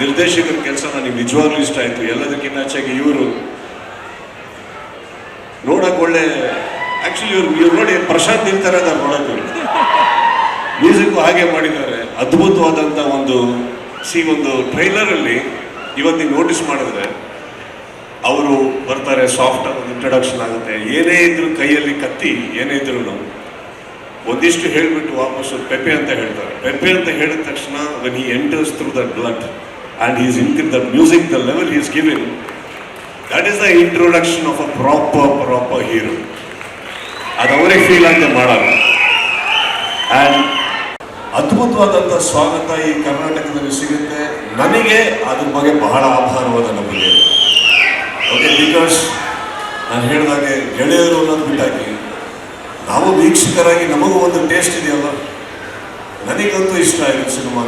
ನಿರ್ದೇಶಕರ ಕೆಲಸ ನನಗೆ ನಿಜವಾಗ್ಲೂ ಇಷ್ಟ ಆಯಿತು. ಎಲ್ಲದಕ್ಕಿಂತ ಹೆಚ್ಚಾಗಿ ಇವರು ನೋಡಕ್ಕೆ ಒಳ್ಳೆ, ಆ್ಯಕ್ಚುಲಿ ಇವ್ರು ನೋಡಿ ಪ್ರಶಾಂತ್ ನಿಲ್ತಾರೆ ಅದನ್ನು ನೋಡೋದು. ಮ್ಯೂಸಿಕ್ಕು ಹಾಗೆ ಮಾಡಿದ್ದಾರೆ, ಅದ್ಭುತವಾದಂಥ ಒಂದು ಟ್ರೈಲರಲ್ಲಿ ಇವತ್ತು ನೀವು ನೋಟಿಸ್ ಮಾಡಿದ್ರೆ ಅವರು ಬರ್ತಾರೆ, ಸಾಫ್ಟ್ ಆಗಿ ಒಂದು ಇಂಟ್ರಡಕ್ಷನ್ ಆಗುತ್ತೆ. ಏನೇ ಇದ್ರು ಕೈಯಲ್ಲಿ ಕತ್ತಿ ಏನೇ ಇದ್ರು ಒಂದಿಷ್ಟು ಹೇಳಿಬಿಟ್ಟು ವಾಪಸ್ಸು ಪೆಪ್ಪೆ ಅಂತ ಹೇಳ್ತಾರೆ. ಪೆಪ್ಪೆ ಅಂತ ಹೇಳಿದ ತಕ್ಷಣ when he enters through that blood and he's in the music, the level he is giving, that is the introduction of a proper hero. ಅದು ಅವರಿಗೆ ಫೀಲ್ ಅಂತ ಮಾಡಲ್ಲ. ಆ್ಯಂಡ್ ಅದ್ಭುತವಾದಂಥ ಸ್ವಾಗತ ಈ ಕರ್ನಾಟಕದಲ್ಲಿ ಸಿಗುತ್ತೆ. ನನಗೆ ಅದ್ರ ಬಗ್ಗೆ ಬಹಳ ಆಭಾರವಾದ ನಂಬಿಕೆ. ಓಕೆ, ಬಿಕಾಸ್ ನಾನು ಹೇಳಿದಾಗೆ ಗೆಳೆಯರು ಅನ್ನೋದು ಬಿಟ್ಟಾಗಿ ನಾವು ವೀಕ್ಷಕರಾಗಿ ನಮಗೂ ಒಂದು ಟೇಸ್ಟ್ ಇದೆಯಲ್ಲ. ನನಗಂತೂ ಇಷ್ಟ ಆಯಿತು ಸಿನಿಮಾ.